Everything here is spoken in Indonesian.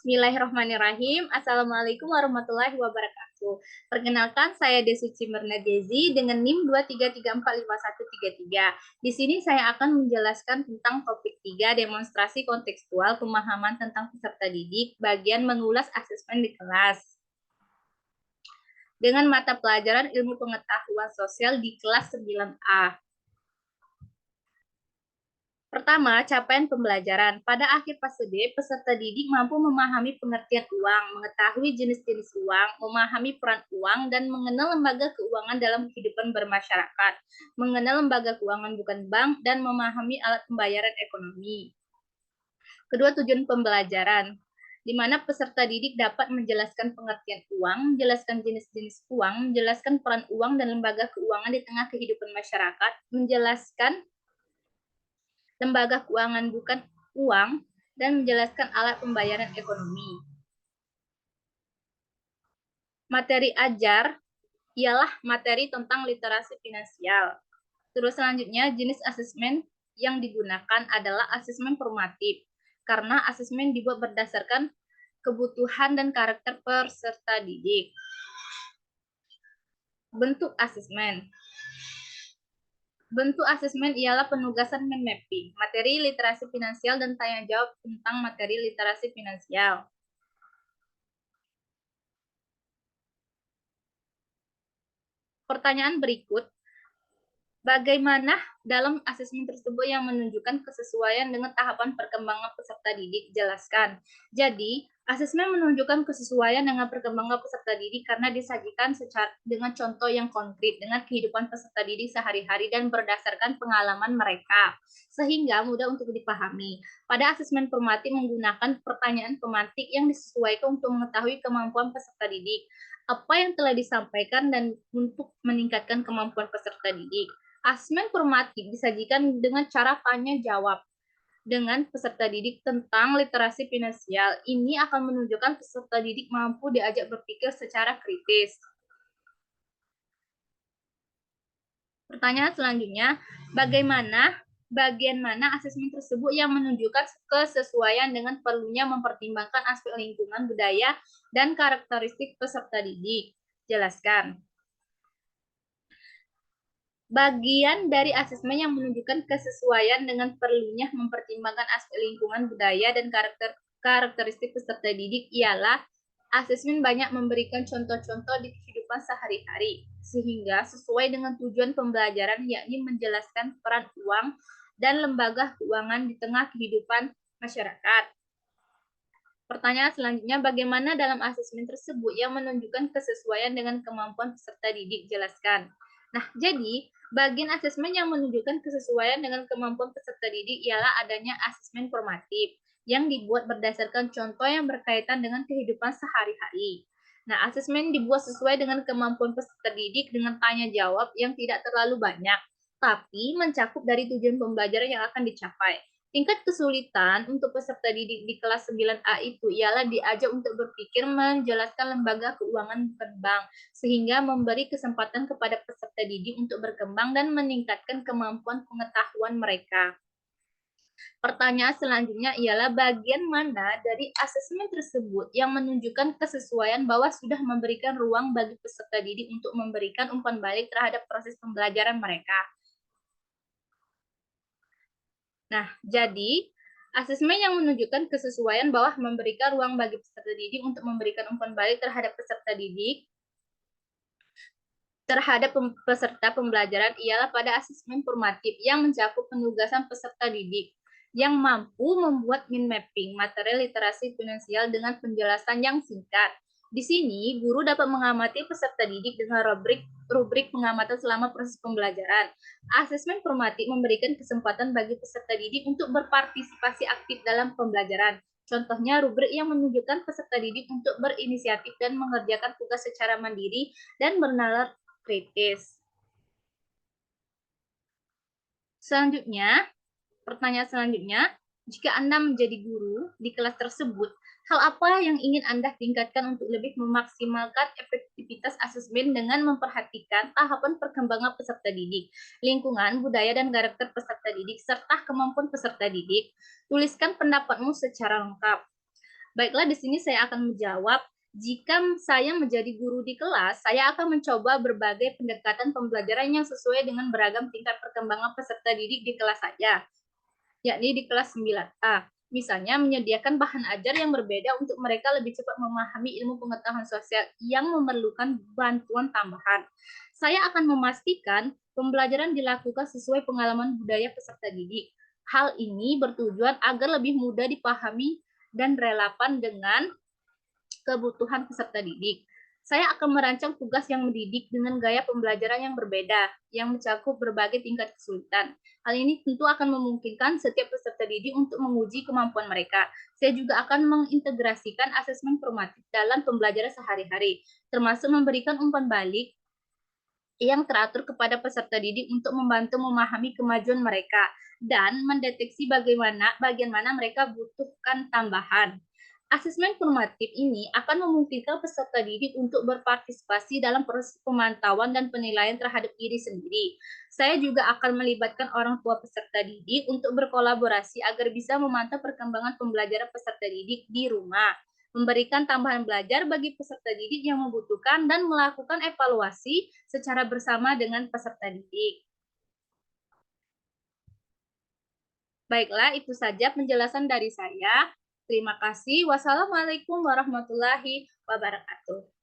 Bismillahirrahmanirrahim. Assalamualaikum warahmatullahi wabarakatuh. Perkenalkan, saya Desuci Mirna Dezi dengan NIM 2334513. Di sini saya akan menjelaskan tentang topik 3, demonstrasi kontekstual pemahaman tentang peserta didik, bagian mengulas asesmen di kelas. Dengan mata pelajaran ilmu pengetahuan sosial di kelas 9A. Pertama, capaian pembelajaran. Pada akhir fase B, peserta didik mampu memahami pengertian uang, mengetahui jenis-jenis uang, memahami peran uang, dan mengenal lembaga keuangan dalam kehidupan bermasyarakat, mengenal lembaga keuangan bukan bank, dan memahami alat pembayaran ekonomi. Kedua, tujuan pembelajaran, di mana peserta didik dapat menjelaskan pengertian uang, menjelaskan jenis-jenis uang, menjelaskan peran uang dan lembaga keuangan di tengah kehidupan masyarakat, menjelaskan lembaga keuangan bukan uang, dan menjelaskan alat pembayaran ekonomi. Materi ajar ialah materi tentang literasi finansial. Terus selanjutnya, jenis asesmen yang digunakan adalah asesmen formatif, karena asesmen dibuat berdasarkan kebutuhan dan karakter peserta didik. Bentuk asesmen. Bentuk asesmen ialah penugasan mind mapping, materi literasi finansial, dan tanya jawab tentang materi literasi finansial. Pertanyaan berikut, bagaimana dalam asesmen tersebut yang menunjukkan kesesuaian dengan tahapan perkembangan peserta didik? Jelaskan. Jadi, asesmen menunjukkan kesesuaian dengan perkembangan peserta didik karena disajikan dengan contoh yang konkret dengan kehidupan peserta didik sehari-hari dan berdasarkan pengalaman mereka, sehingga mudah untuk dipahami. Pada asesmen formatif menggunakan pertanyaan pemantik yang disesuaikan untuk mengetahui kemampuan peserta didik, apa yang telah disampaikan, dan untuk meningkatkan kemampuan peserta didik. Asesmen formatif disajikan dengan cara tanya jawab dengan peserta didik tentang literasi finansial. Ini akan menunjukkan peserta didik mampu diajak berpikir secara kritis. Pertanyaan selanjutnya, bagian mana asesmen tersebut yang menunjukkan kesesuaian dengan perlunya mempertimbangkan aspek lingkungan, budaya, dan karakteristik peserta didik? Jelaskan. Bagian dari asesmen yang menunjukkan kesesuaian dengan perlunya mempertimbangkan aspek lingkungan, budaya, dan karakteristik peserta didik ialah asesmen banyak memberikan contoh-contoh di kehidupan sehari-hari, sehingga sesuai dengan tujuan pembelajaran, yakni menjelaskan peran uang dan lembaga keuangan di tengah kehidupan masyarakat. Pertanyaan selanjutnya, bagaimana dalam asesmen tersebut yang menunjukkan kesesuaian dengan kemampuan peserta didik? Jelaskan. Nah, jadi bagian asesmen yang menunjukkan kesesuaian dengan kemampuan peserta didik ialah adanya asesmen formatif yang dibuat berdasarkan contoh yang berkaitan dengan kehidupan sehari-hari. Nah, asesmen dibuat sesuai dengan kemampuan peserta didik dengan tanya jawab yang tidak terlalu banyak, tapi mencakup dari tujuan pembelajaran yang akan dicapai. Tingkat kesulitan untuk peserta didik di kelas 9A itu ialah diajak untuk berpikir menjelaskan lembaga keuangan bukan bank, sehingga memberi kesempatan kepada peserta didik untuk berkembang dan meningkatkan kemampuan pengetahuan mereka. Pertanyaan selanjutnya ialah bagian mana dari asesmen tersebut yang menunjukkan kesesuaian bahwa sudah memberikan ruang bagi peserta didik untuk memberikan umpan balik terhadap proses pembelajaran mereka? Nah, jadi asesmen yang menunjukkan kesesuaian bahwa memberikan ruang bagi peserta didik untuk memberikan umpan balik terhadap peserta didik terhadap peserta pembelajaran ialah pada asesmen formatif yang mencakup penugasan peserta didik yang mampu membuat mind mapping materi literasi finansial dengan penjelasan yang singkat. Di sini, guru dapat mengamati peserta didik dengan rubrik pengamatan selama proses pembelajaran. Asesmen formatif memberikan kesempatan bagi peserta didik untuk berpartisipasi aktif dalam pembelajaran. Contohnya, rubrik yang menunjukkan peserta didik untuk berinisiatif dan mengerjakan tugas secara mandiri dan bernalar kritis. Selanjutnya, pertanyaan selanjutnya, jika Anda menjadi guru di kelas tersebut, hal apa yang ingin Anda tingkatkan untuk lebih memaksimalkan efektivitas asesmen dengan memperhatikan tahapan perkembangan peserta didik, lingkungan, budaya, dan karakter peserta didik, serta kemampuan peserta didik? Tuliskan pendapatmu secara lengkap. Baiklah, di sini saya akan menjawab. Jika saya menjadi guru di kelas, saya akan mencoba berbagai pendekatan pembelajaran yang sesuai dengan beragam tingkat perkembangan peserta didik di kelas saya, yakni di kelas 9A. Misalnya, menyediakan bahan ajar yang berbeda untuk mereka lebih cepat memahami ilmu pengetahuan sosial yang memerlukan bantuan tambahan. Saya akan memastikan pembelajaran dilakukan sesuai pengalaman budaya peserta didik. Hal ini bertujuan agar lebih mudah dipahami dan relevan dengan kebutuhan peserta didik. Saya akan merancang tugas yang mendidik dengan gaya pembelajaran yang berbeda, yang mencakup berbagai tingkat kesulitan. Hal ini tentu akan memungkinkan setiap peserta didik untuk menguji kemampuan mereka. Saya juga akan mengintegrasikan asesmen formatif dalam pembelajaran sehari-hari, termasuk memberikan umpan balik yang teratur kepada peserta didik untuk membantu memahami kemajuan mereka dan mendeteksi bagian mana mereka butuhkan tambahan. Asesmen formatif ini akan memungkinkan peserta didik untuk berpartisipasi dalam proses pemantauan dan penilaian terhadap diri sendiri. Saya juga akan melibatkan orang tua peserta didik untuk berkolaborasi agar bisa memantau perkembangan pembelajaran peserta didik di rumah, memberikan tambahan belajar bagi peserta didik yang membutuhkan, dan melakukan evaluasi secara bersama dengan peserta didik. Baiklah, itu saja penjelasan dari saya. Terima kasih. Wassalamualaikum warahmatullahi wabarakatuh.